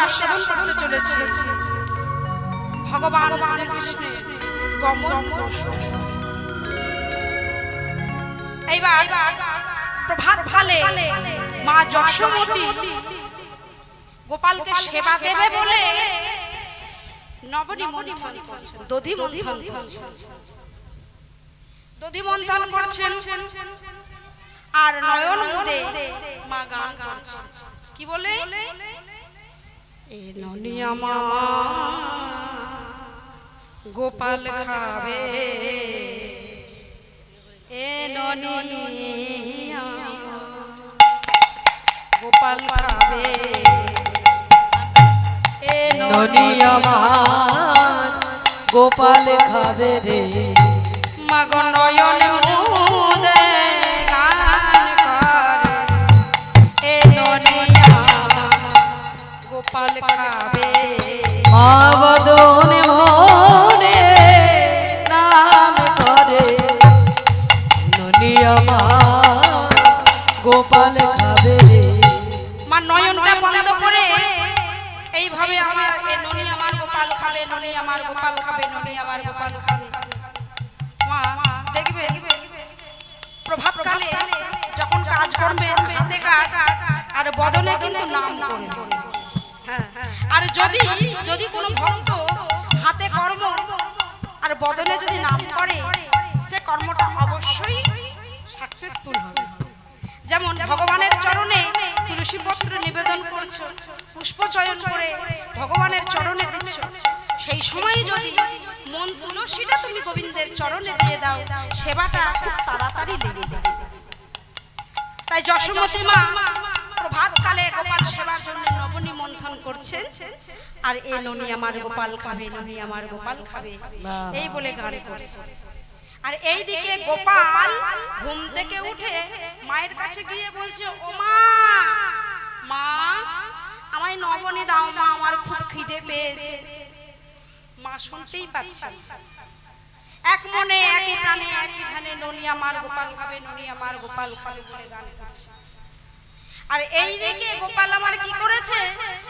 আস্বাদন করতে চলেছে ভগবান শ্রীকৃষ্ণের গমন গোষ্ঠ। এইবার প্রভাতকালে মা যশোমতী গোপালকে সেবা দেবে বলে নবনী মন্থন করছেন, দধি মন্থন করছেন, দধি মন্থন করছেন আর নয়ন মুদে মা গান করছেন। কি বলে? এ ননি আমার গোপাল খাবে, এ ননি গোপাল খাবে, এ ননি আমার গোপাল খাবে রে। মাগ নয়ন মুদে গান করে, এ ননি গোপাল খাবে। মা বদন ভরে নাম করে, ননি আমার গোপাল খাবে রে। মা নয়নটা বন্ধ করে এইভাবে আমার এ ননি আমার গোপাল খাবে, ননি আমার গোপাল খাবে, ননি আমার গোপাল খাবে। মা দেখবে প্রভাতকালে যখন কাজ করবে হাতে কাজ আর বদনে কিন্তু নাম করবে। হ্যাঁ, আর যদি যদি কোনো ভক্ত হাতে কর্ম আর বদনে যদি নাম করে সে কর্মটা অবশ্যই সাকসেসফুল হবে। যেমন ভগবানের চরণে তুলসী পত্র নিবেদন করছো, পুষ্প চয়ন করে ভগবানের চরণে দিচ্ছ, সেই সময় যদি মন তুলসীটা তুমি গোবিন্দের চরণে দিয়ে দাও, সেবাটা খুব তাড়াতাড়ি লেগে যাবে। তাই যশোমতী মা প্রভাতকালে গোপাল সেবার জন্য নবনী মন্থন করছেন আর এ ননি আমার গোপাল খাবে, ননি আমার গোপাল খাবে এই বলে গান করছে। আর এইদিকে গোপাল ঘুম থেকে উঠে মায়ের কাছে গিয়ে বলছে, ও মা, মা আমায় নবনী দাও মা, আমার খুব খিদে পেয়েছে। মা শুনতেই পাচ্ছে, এক মনে একই প্রাণে একই ধ্যানে ননি আমার গোপাল খাবে, ননি আমার গোপাল খাবে বলে গান করছে। আর এইদিকে গোপাল আমার কি করেছে,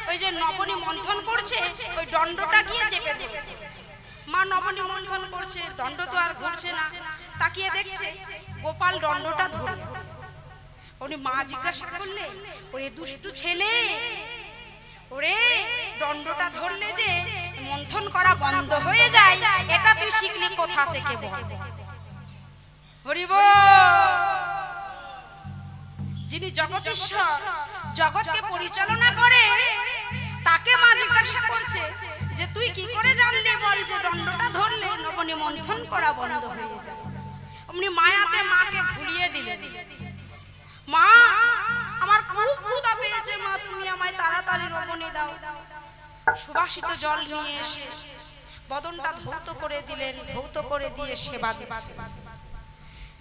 ওই যে নবনী মন্থন করছে ওই দণ্ডটা গিয়ে চেপে দিয়েছে। মা নবনী মন্থন করছে, দণ্ড তো আর ঘুরছে না, তাকিয়ে দেখছে গোপাল দণ্ডটা ধরে আছে। উনি মা জিজ্ঞাসা করলে, ওরে দুষ্টু ছেলে, ওরে দণ্ডটা ধরলে যে মন্থন করা বন্ধ হয়ে যায়, এটা তুই শিখলি কোথা থেকে বল? হরি বল। যিনি জগদীশ্বর, জগৎকে পরিচালনা করে, তাকে মা জিজ্ঞাসা করছে যে তুই কি করে জানলি বল যে দণ্ডটা ধরলে নবনী মন্থন করা বন্ধ হয়ে যায়? অমনি মায়াতে মাকে ভুলিয়ে দিলেন, মা আমার খুব ক্ষুধা পেয়েছে, মা তুমি আমায় তাড়াতাড়ি নবনী দাও। সুবাসিত জল নিয়ে এসে বদনটা ধৌত করে দিলেন, ধৌত করে দিয়ে সেবা দিয়েছে।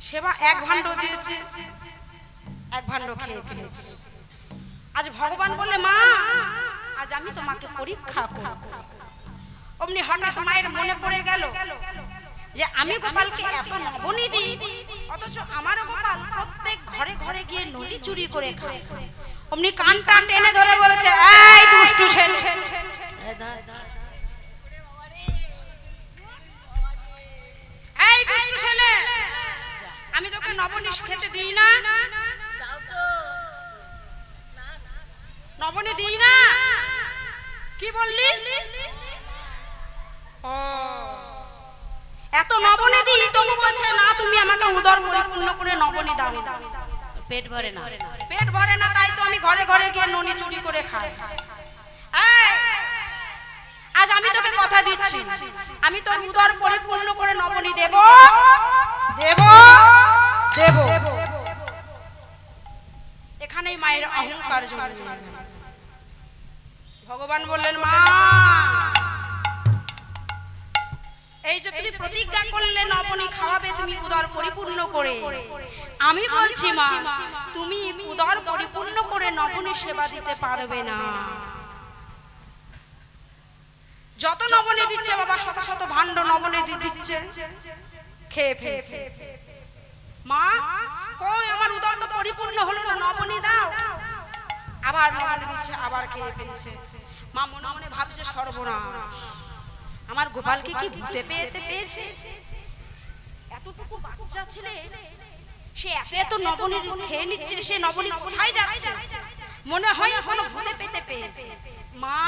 সেবা এক ভাণ্ড দিয়েছে, এক ভাণ্ড খেয়ে ফেলেছে। আজ ভগবান বললে, মা আজ আমি তোমাকে পরীক্ষা করব। অমনি হঠাৎ মায়ের মনে পড়ে গেল যে আমি গোপালকে এত নবনী দিই, অথচ আমার গোপাল প্রত্যেক ঘরে ঘরে গিয়ে নলি চুরি করে খায়। অমনি কানটা টেনে ধরে বলেছে, এই দুষ্টু ছেলে, এই দুষ্টু ছেলে, আমি তোকে নবনী খেতে দিই না, নবনী দিই না। কি বললি? ও এত নবনী দিই তবু বলছে না তুমি আমাকে উদর পরিপূর্ণ করে নবনী দাও। পেট ভরে না, পেট ভরে না, তাই তো আমি ঘরে ঘরে গিয়ে ননি চুরি করে খাই। আজ আমি তোকে কথা দিচ্ছি, আমি তোর উদর পরিপূর্ণ করে নবনী দেব দেব দেব। এখানেই মায়ের অহংকার জন্ম। ভগবান বললেন, মা এই যে তুমি প্রতিজ্ঞা করলে নবনী খাওয়াবে তুমি উদর পরিপূর্ণ করে, আমি বলছি মা তুমি উদর পরিপূর্ণ করে নবনী সেবা দিতে পারবে না। যত নবনী দিচ্ছে বাবা, শত শত ভাণ্ড নবনী দিচ্ছে, খেয়ে ফেলছে। মা কই আমার উদর তো পরিপূর্ণ হলো না, নবনী দাও। আবার নবনী দিচ্ছে, আবার খেয়ে ফেলছে। মা মনে মনে ভাবছে সর্বনাশ, আমার গোপালকে কি ভূতে পেয়েছে। এতটুকু বাচ্চা ছেলে সে এত নবনী খেয়ে নিচ্ছে, সে নবনী কোথায় যাচ্ছে? মনে হয় কোনো ভূতে পেয়েছে। মা,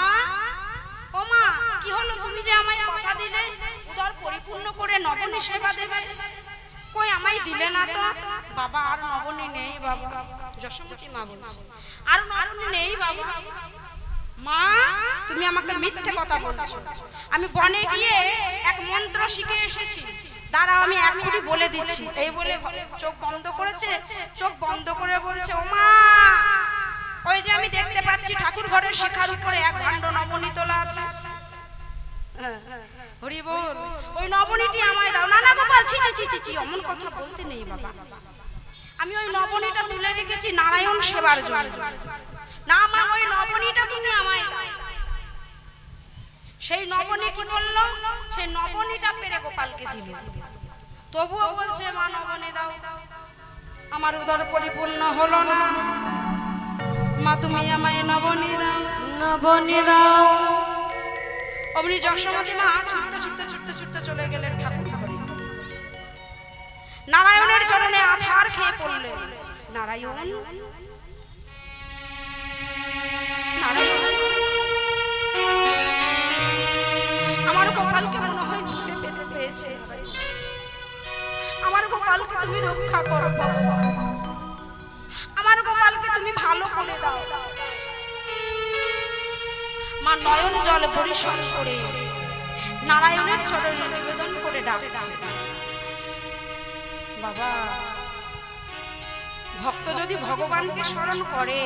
ও মা, কি হলো? তুমি যে আমায় কথা দিলে উদর পরিপূর্ণ করে নবনী সেবা দেবে, কই আমায় দিলে না তো? বাবা, আর নবনী নেই বাবা। যশোমতী মা বলছে, আর নবনী নেই বাবা। মা, তুমি আমাকে মিথ্যে কথা বলছো। আমি বনে গিয়ে এক মন্ত্র শিখে এসেছি, দাঁড়াও আমি এক্ষুনি বলে দিচ্ছি। এই বলে চোখ বন্ধ করেছে, চোখ বন্ধ করে বলছে, ও মা, ওই যে আমি দেখতে পাচ্ছি ঠাকুর ঘরের শিখার উপরে এক ভাণ্ড নবনী তোলা আছে। হরি বল, ওই নবনীটি আমায় দাও। না না গোপাল, ছি ছি ছি ছি, অমন কথা বলতে নেই বাবা। আমি ওই নবনীটা তুলে রেখেছি নারায়ণ সেবার জন্য। না মা, ওই নবনীটা তুমি আমায় দাও। সেই নবনী কি করলো? সেই নবনীটা পেরে গোপালকে দিল। তবুও বলছে, মা নবনী দাও। আমার উদর পরিপূর্ণ হলো না, মা তুমি আমায় নবনী দাও, নবনী দাও। অমনি যশোমতী মা ছুটতে ছুটতে ছুটতে ছুটতে চলে গেলেন ঠাকুর ঘরে। নারায়ণের চরণে আছাড় খেয়ে পড়লেন। নারায়ণ, নারায়ণ, আমার গোপালকে মনে হয় ভূতে পেয়েছে। আমার গোপালকে তুমি রক্ষা করো, আমার গোপালকে তুমি ভালো করে দাও। মা নয়ন জল পরিশোধ করে নারায়ণের চরণে নিবেদন করে ডাকছে, বাবা, ভক্ত যদি ভগবানকে স্মরণ করে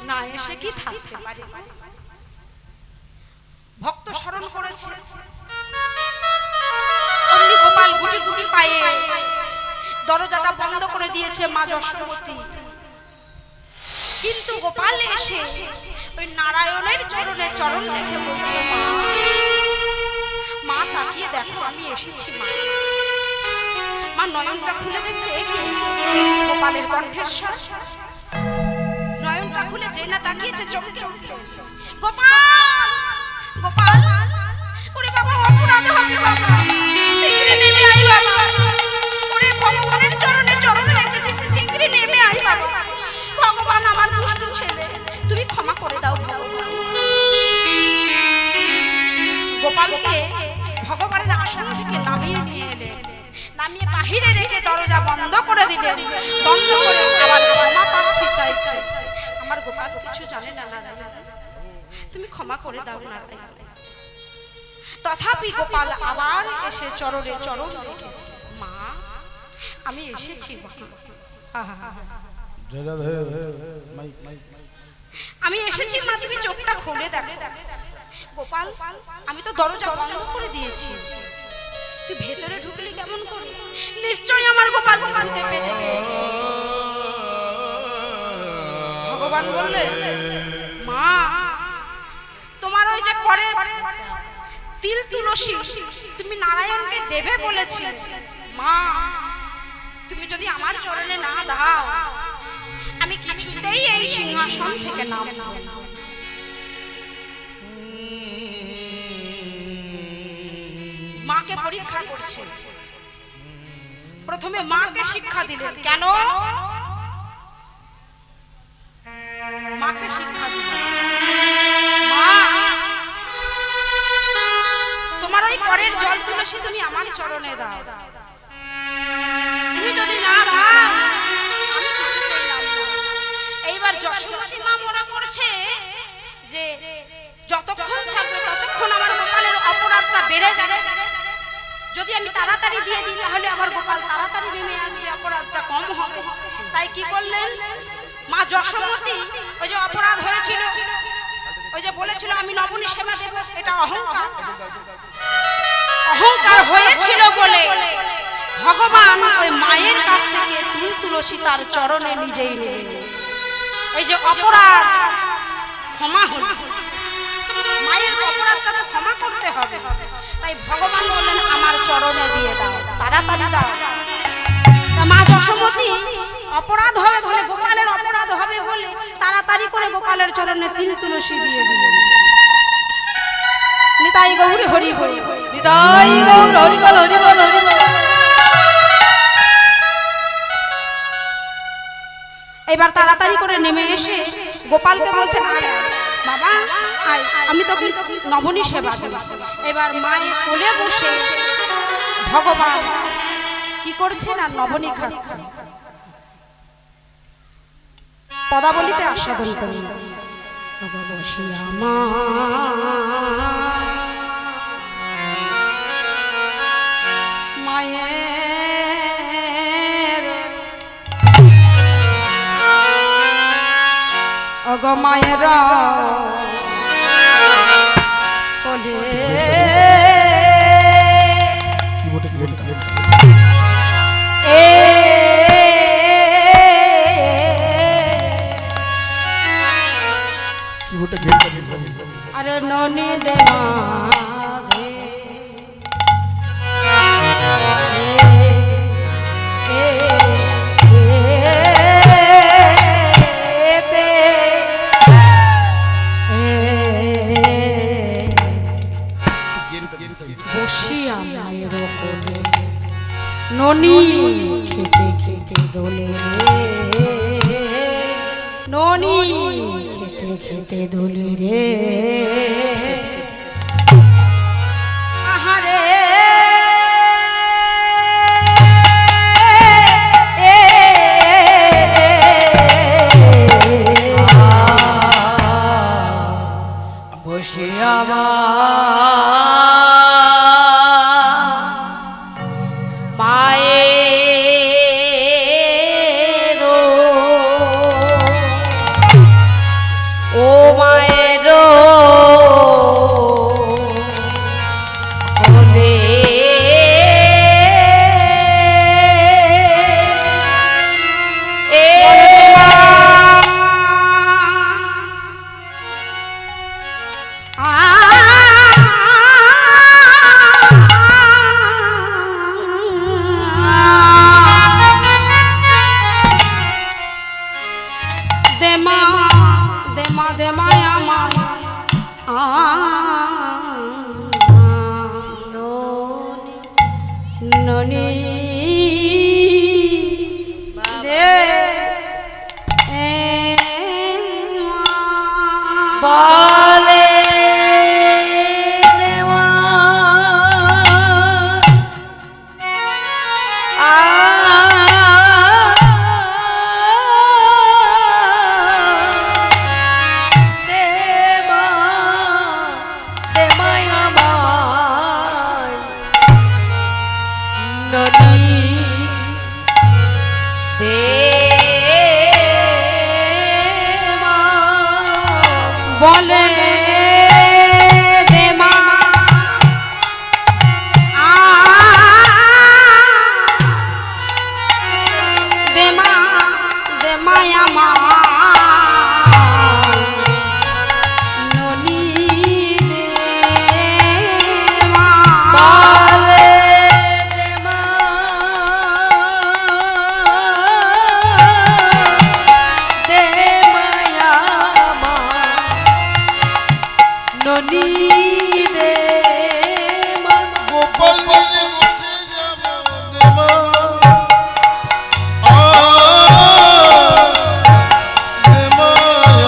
না এসে কি থাকতে পারে? ভক্ত স্মরণ করেছে, অমনি গোপাল গুটি গুটি পায়ে দরজাটা বন্ধ করে দিয়েছে মা যশোমতী। কিন্তু গোপাল এসে ওই নারায়ণের চরণে চরণ রেখে বলছে, মা তাকিয়ে দেখো আমি এসেছি। মা, মা নয়নটা খুলে দেখছে, কি গোপালের কণ্ঠস্বর। নয়নটা খুলে যে না তাকিয়েছে, চমকে উঠল, গোপাল, গোপাল, ওরে বাবা, অপরাধ হবে বাবা, শীঘ্রই নেমে আই বাবা। ওরে ভগবানের চরণে চরণ রেখেছিস, শীঘ্রই নেমে আই বাবা। ভগবান, আমার দুষ্টু ছেলে, তুমি ক্ষমা করে দাও ভগবান। গোপালকে ভগবানের আসন থেকে নামিয়ে নিয়ে এলেন, নামিয়ে বাহিরে রেখে দরজা বন্ধ করে দিলেন। বন্ধ করে আবার ক্ষমা প্রার্থী চাইছে, আমার গোপাল কিছু জানে না নারায়ণ, তুমি ক্ষমা করে দাও নারায়ণ। তথাপি গোপাল আবার এসে চরণে চরণ রেখেছে, মা আমি এসেছি, আমি এসেছি মা, তুমি চোখটা খুলে দেখো। গোপাল, আমি তো দরজা বন্ধ করে দিয়েছি, তুই ভেতরে ঢুকলি কেমন করে? নিশ্চয়ই আমার গোপালকে ভূতে পেয়েছে। ভগবান বললেন, মা, তোমার ওই যে করে তিল তুলসী তুমি নারায়ণকে দেবে বলেছিলে, মা তুমি যদি আমার চরণে না দাও, আমি কিছুতেই এই সিংহাসন থেকে নামব না। মাকে পরীক্ষা করছে, প্রথমে মাকে শিক্ষা দিলেন। কেন? মাকে শিক্ষা দিলেন, মা তোমার ওই করের জল তুলসী তুমি আমার চরণে দাও, তুমি যদি না দাও আমি কিছুতেই নামব না। এইবার যশোমতী মা মনে করছে যে যতক্ষণ থাকবে ততক্ষণ আমার গোপালের অপরাধটা বেড়ে যাবে, যদি আমি তাড়াতাড়ি দিয়ে দিই তাহলে আমার গোপাল তাড়াতাড়ি নেমে আসবে, অপরাধটা কম হবে। তাই কি করলেন মা যশোমতী, ওই যে অপরাধ হয়েছিল, ওই যে বলেছিল আমি নবনী সেবা দেব, এটা অহংকার, অহংকার হয়েছিল বলে ভগবান ওই মায়ের কাছ থেকে তিল তুলসী তার চরণে নিজেই নিলেন। এই যে অপরাধ ক্ষমা হল, মায়ের অপরাধটা তো ক্ষমা করতে হবে, তাই ভগবান বললেন আমার চরণে দিয়ে দাও, তাড়াতাড়ি দাও। মা যশোমতী অপরাধ হবে বলে, গোপালের অপরাধ হবে হবে বলে তাড়াতাড়ি করে গোপালের চরণে 3 তুলসী দিয়ে দিলেন। নিতাই গৌর হরি হরি নিতাই গৌর হরি বল হরি বল হরি বল। এবার তাড়াতাড়ি করে নেমে এসে গোপালকে বলছে বাবা আয়, আমি তোকে নবনী সেবা দেব। এবার মায়ের কোলে বসে ভগবান কি করছেন আর নবনী খাচ্ছে, পদাবলিতে আস্বাদন করুন। বসি আমার মায়ের অগমায়ের কোলে আরে ননি দে মাঘে বসিয়া মায়ের কোলে ননি খেতে খেতে দোলে রে, ননি খেতে খেতে দোলে রে। আহারে বসিয়া মা মায়ের ও মায়ের কোলে ননি দে বলে দেওয়া দেবা দেমায় আমায় ননি দে বলে দে মা দে মা দে মায়া মা ননি দে মা বলে দেমা দেমায়া মা ননি দে মা গোপাল নিয়ে উঠে যাব দেমা দেমা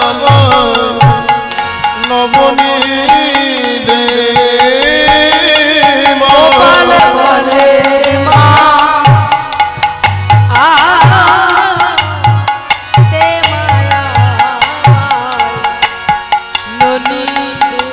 আমার নবনী দে গোপাল বলে মা দেমায়া ননি দে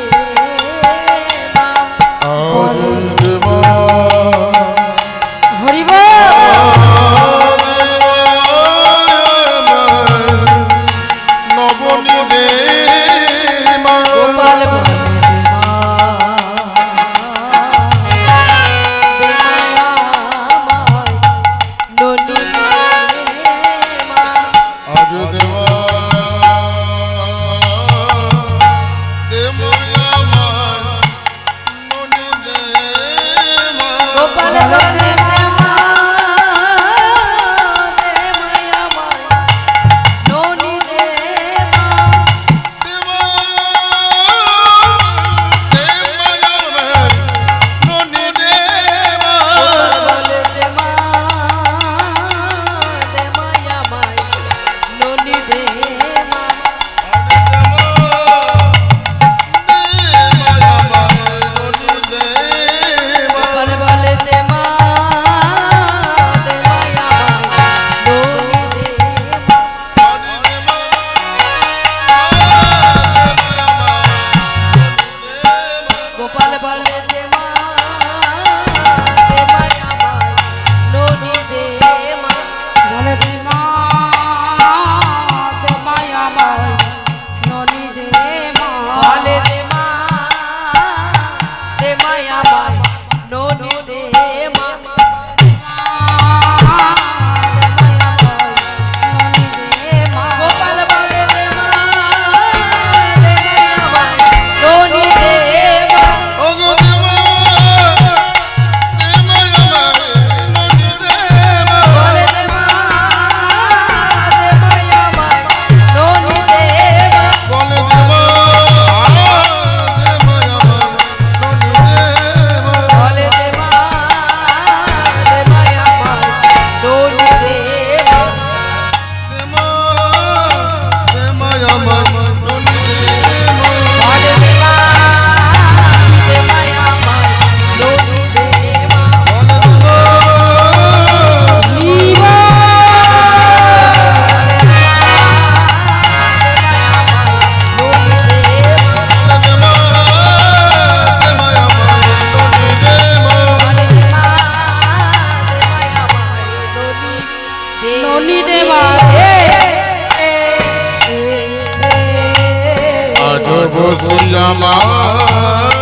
বসি আমার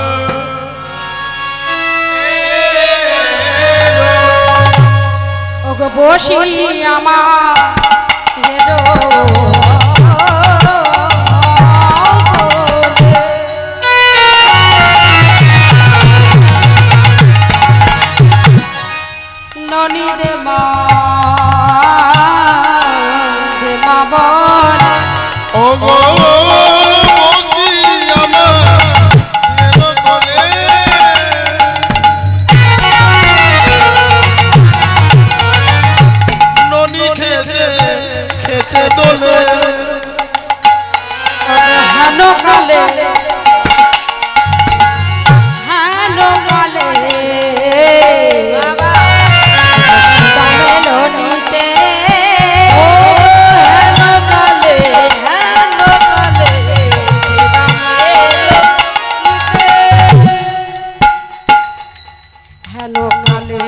ওগো বসি আমার ননি দে মা বল ও গো বসি আমার তলে ননি খেতে খেতে দোলে হানো কালে হানো কালে নিতে ও হেন কালে হেনো কালে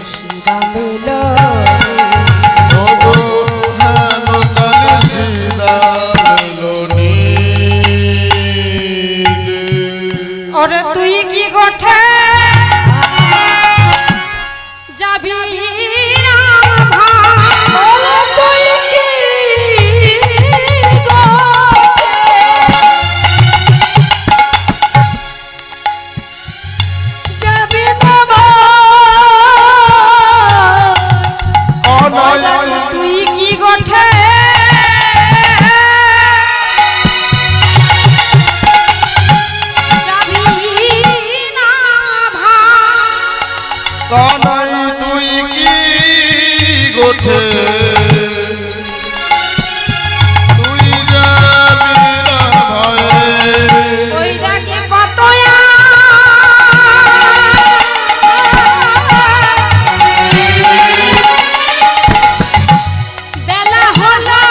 শ্রীরামেল ও গো হেন কালে শ্রীরামেলনি ওরে তুই কি গোঠে যাবি রাম ভাই তুই কি গোঠে যাবি না ভাই কানাই তুই কি গোঠে তুই যাবি না ভয়ে ওই রাগে কতয়া বেলা হলো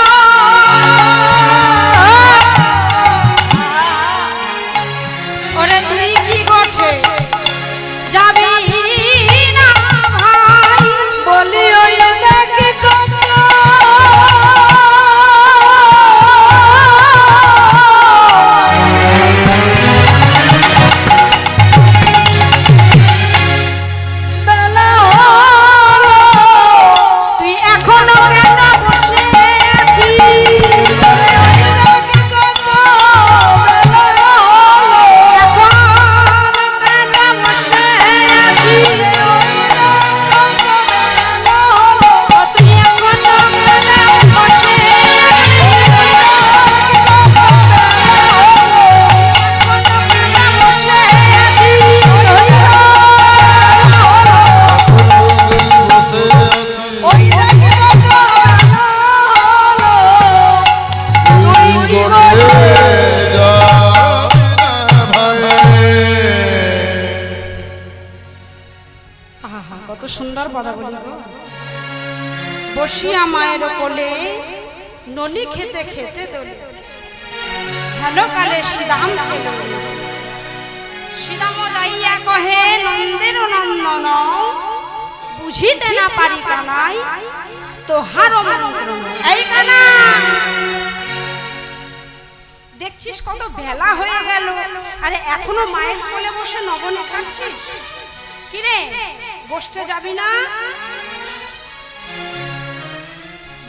ওরে তুই কি গোঠে যাবি না ভাই বলি ওই নাকি কথা বেলা হলো তুই এখনো কেন বসে আছিস ওই নাকি কথা বেলা হলো এখন কেন বসে আছিস ওই নাকি কথা বেলা হলো তুই এখনো কেন বসে বসে আছি ওই নাকি কথা বেলা হলো তুই কি গোঠে গোঠে যাবি না ভয়ে আহা কত সুন্দর কথা বলি গো বসিয়া মায়ের কোলে নলি খেতে খেতে দোলে হেলো কালে শ্রীরাম শ্রীরাম যাইয়া কহে নন্দের নন্দন বুঝিতে না পারি কানাই তোহার মন্ত্র এই কানা দেখছিস কত বেলা হয়ে গেল আরে এখনো মায়ের কোলে বসে নবনী খাচ্ছিস কিরে বসতে যাবি না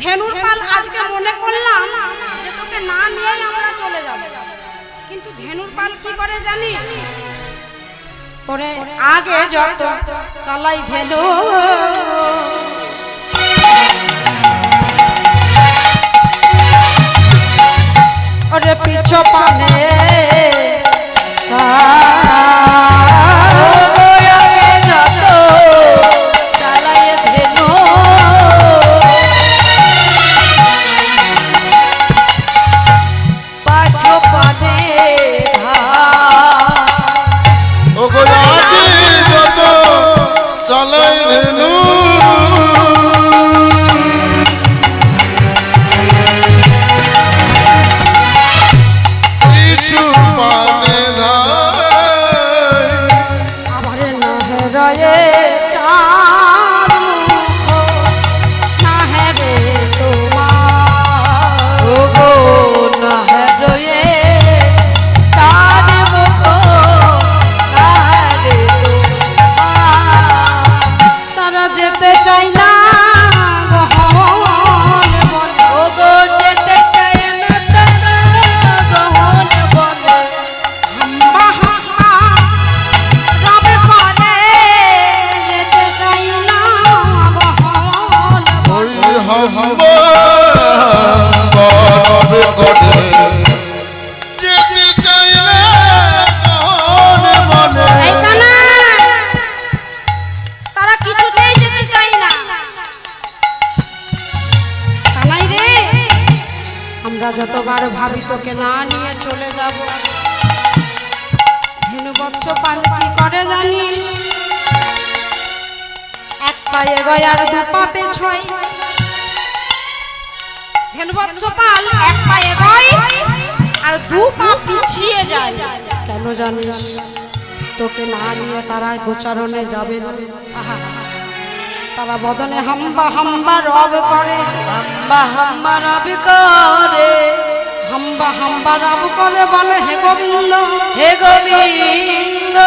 ধেনুর পাল আজকে মনে করলাম যে তোকে না নিয়েই আমরা চলে যাব কিন্তু ধেনুর পাল কি করে জানিস পরে আগে যত চালাই ধেনু ওরে পিছ পানে ও গো রাতে যত চালাই রেনু যতবার ভাবি তোকে না নিয়ে চলে যাব, ধেনুবৎস পাল কি করে জানি, এক পায়ে গয় আর দু পা পেছয়। ধেনুবৎস পাল এক পায়ে গয় আর দু পা পিছিয়ে যায়, কেন জানিস? তোকে না নিয়ে তারা গোচারণে যাবে না। আহা, তারা বদনে হাম্বা হাম্বা রব করে, হাম্বা হাম্বা রব করে, হাম্বা হাম্বা রব করে, বলে হে গোবিন্দ, হে গোবিন্দ,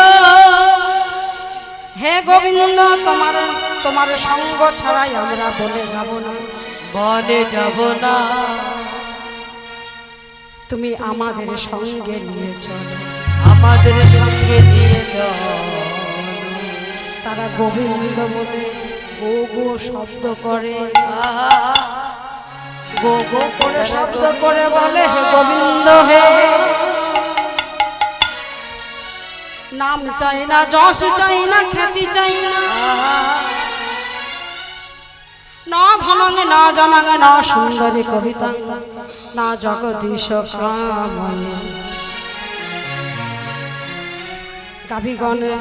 হে গোবিন্দ, তোমার তোমার সঙ্গ ছাড়াই আমরা বলে যাব না, বনে যাব না। তুমি আমাদের সঙ্গে নিয়ে চলো, আমাদের সঙ্গে নিয়ে যাও। তারা গোবিন্দ বলে গো গো শব্দ করে, গো গো করে শব্দ করে বলে হে গোবিন্দ হে। নাম চাই না, যশ চাই না, খ্যাতি চাই না, না ধনঙ্গে না জনাঙ্গে না সুন্দরী কবিতা, না জগদীশ কামনে। গাভিগণে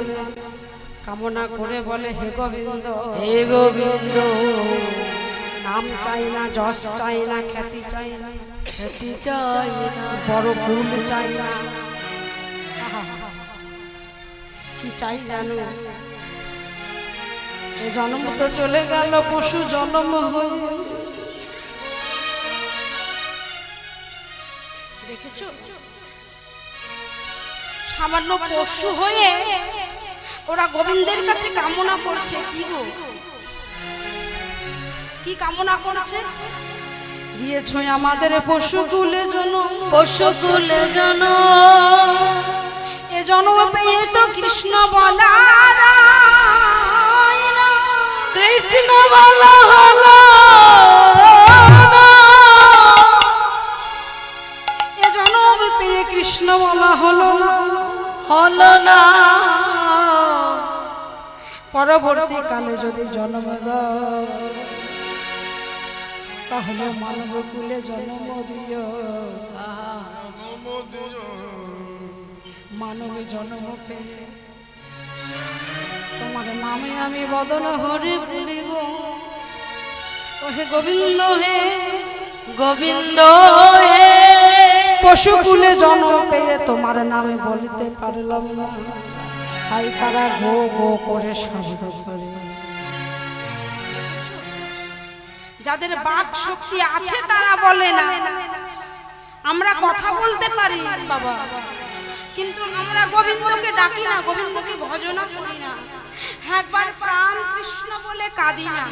কামনা করে বলে হে গোবিন্দ, হে গোবিন্দ, নাম চাই না, যশ চাই না, খ্যাতি চাই না, খ্যাতি চাই না, বড় ফুল চাই না। কি চাই জানো? এ জন্ম তো চলে গেল, পশু জন্ম হয়ে। দেখেছো, সামান্য পশু হয়ে ওরা গোবিন্দের কাছে কামনা করছে। কি গো, কি কামনা করছে? দিয়েছো আমাদের পশু কুলে জনম, পশু কুলে জনম, এ জন্ম পেয়ে তো কৃষ্ণ বলা যায় না, কৃষ্ণ বলা হলো না, এ জন্ম পেয়ে কৃষ্ণ বলা হলো না, হলো না। পরবর্তীকালে যদি জন্ম দাও তাহলে মানব কুলে জন্ম দিও, মানব জন্ম পেয়ে তোমার নামে আমি বদন হরে বলিব। ও হে গোবিন্দ হে, গোবিন্দ হে, পশু কুলে জন্ম পেয়ে তোমার নামে বলিতে পারলাম না, তাই তারা গো গো করে শব্দ করে। যাদের বাক শক্তি আছে তারা বলে না, আমরা কথা বলতে পারি বাবা, কিন্তু আমরা গোবিন্দকে ডাকি না, গোবিন্দকে ভজনা করি না, একবার প্রাণ কৃষ্ণ বলে কাঁদি না।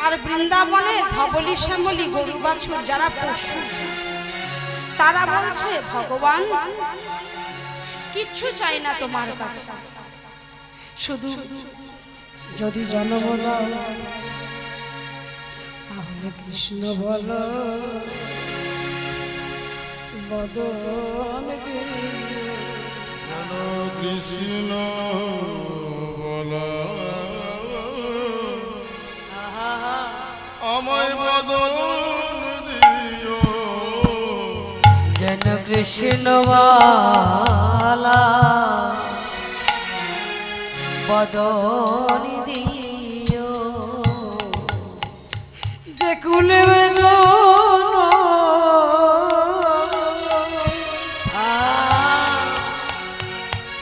আর বৃন্দাবনে ধবলি শ্যামলি গরু বাছুর যারা পশু, তারা বলছে ভগবান কিচ্ছু চাই না তোমার কাছে, শুধু যদি জন্ম দাও তাহলে কৃষ্ণ বলো বদন কৃষ্ণ বলা আমায় বদন দিও, যেন কৃষ্ণ বালা বদন দিও। যে কুলে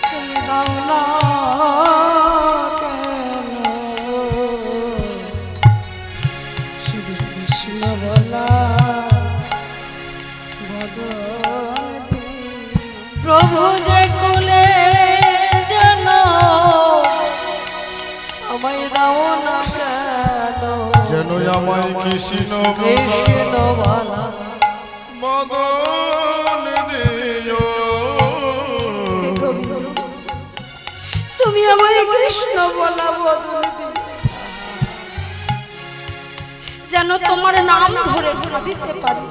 তুমি দাও না কেন, শুধু কৃষ্ণ বলা বদন দিও। প্রভু যে কুলে যেন আমায় দাও না কেন, যেন আমায় কৃষ্ণ কৃষ্ণ বালা বদন দিও। হে গোবিন্দ, তুমি আমায় কৃষ্ণ বলা বদন দিও, যেন তোমার নাম ধরে দিতে পারি।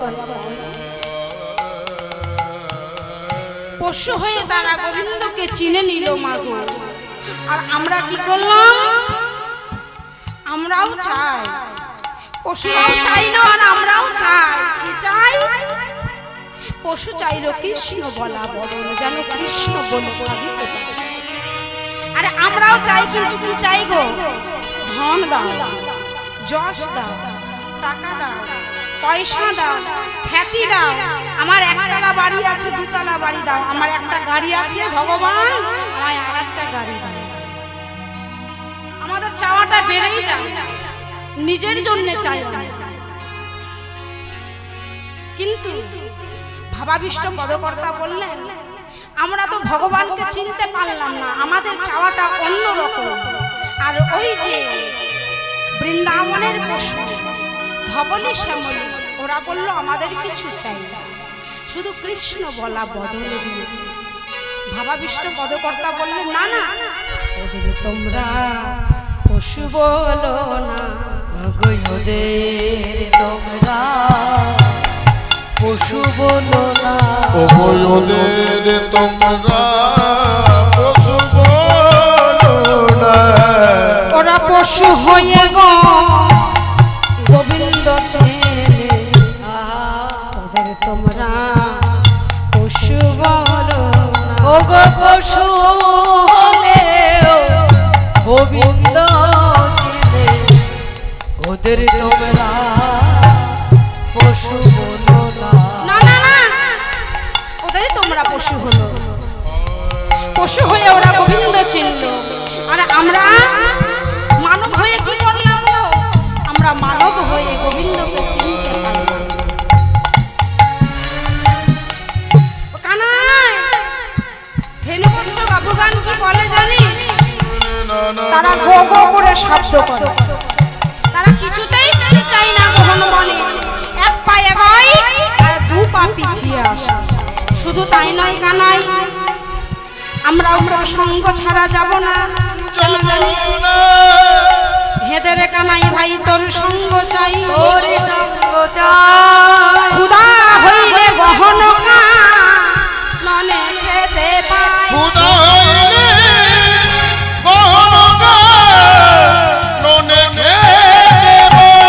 পশু হয়ে তারা গোবিন্দকে চিনে নিল মাগো, আর আমরা কি করলাম? আমরাও চাই পশুরাও চাই না আর আমরাও চাই। কি চাই? পশু চাইল কৃষ্ণ বলা বদন, যেন কৃষ্ণ বলে ভাবিতে পারে। আরে আমরাও চাই, কিন্তু কি চাই গো? ধন দাও, যশ দাও, টাকা দাও, পয়সা দাও, খ্যাতি দাও। আমার একতলা বাড়ি আছে, দুতলা বাড়ি দাও। আমার একটা গাড়ি আছে, ভগবান আমায় আর একটা গাড়ি দাও। আমাদের চাওয়াটা বেড়েই যায়, নিজের জন্য চাই। কিন্তু ভাবাবিষ্ট পদকর্তা বললেন, আমরা তো ভগবানকে চিনতে পারলাম না, আমাদের চাওয়াটা অন্যরকম। আর ওই যে বৃন্দাবনের পশু ধবলি শ্যামলী, ওরা বলল আমাদের কিছু চাই না, শুধু কৃষ্ণ বলা বদলে দিয়ে। ভাবাবিষ্ট পদকর্তা বললেন, না না, ওদের তোমরা পশু বলো না, ওদের তোমরা পশু বলো না, ওদের তোমরা পশু বলো না। ওরা পশু হয়ে গো গোবিন্দ ছেলে, ওদের তোমরা পশু বলো না। ও গো পশু হলে গোবিন্দ ছেলে, ওদের তোমরা পশু বলো না। না না না, ওদের তোমরা পশু হলো, পশু হয়ে ওরা গোবিন্দ চিনল। আর আমরা মানব হয়ে কি করলাম গো? আমরা মানব হয়ে গোবিন্দকে চিনতে পারলাম। কানাই, ধেনুবৎস বাবুগান কি বলে জানিস? তারা গো গো করে শব্দ করে, তারা কিছুতেই যেতে চাই না গ্রহণ বনে। এক পা এগোয় আর দু পা পিছিয়ে আসে। শুধু তাই নয় কানাই, আমরাও তোর সঙ্গ ছাড়া যাব না। কেন জানিস? হেদে রে কানাই ভাই, তোর সঙ্গ চাই, তোর সঙ্গ চাই। ক্ষুধা হইলে গহন ননে খেতে পাই। ক্ষুধা হইলে গহন ননে খেতে পাই।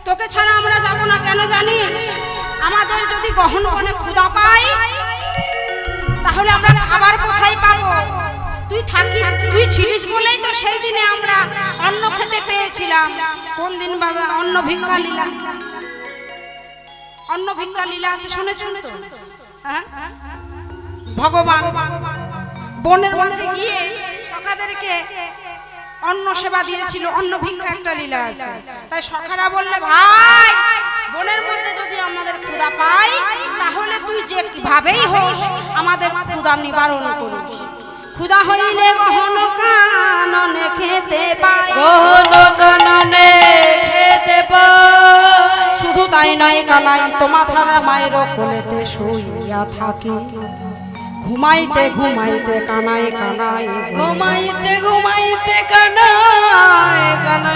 তোকে ছাড়া আমরা যাব না। কেন জানিস? আমাদের যদি গহন বনে ক্ষুধা পাই, তাহলে আমরা খাবার কোথায় পাবো? তুই ছিলিস বলেই তো সেই দিনে আমরা অন্ন খেতে পেয়েছিলাম। কোন দিন বাবা? অন্ন ভিক্ষা লীলা। অন্ন ভিক্ষা লীলা আছে, শুনেছেন তো? হ্যাঁ, ভগবান বনের মাঝে গিয়ে সখাদেরকে অন্ন সেবা দিয়েছিল। অন্ন ভিক্ষা একটা লীলা আছে। তাই সখারা বললে, ভাই বনের মধ্যে যদি আমাদের ক্ষুধা পাই, তাহলে তুই যে ভাবেই হোক আমাদের ক্ষুধা নিবারণ করিস। ক্ষুধা হইলে গহন কাননে খেতে পাই, গহন কাননে খেতে পাই। শুধু তাই নয় কানাই, তোমা ছাড়া মায়ের কোলেতে শুইয়া থাকি। ঘুমাইতে ঘুমাইতে কানাই কানাই, ঘুমাইতে ঘুমাইতে কানাই কানাই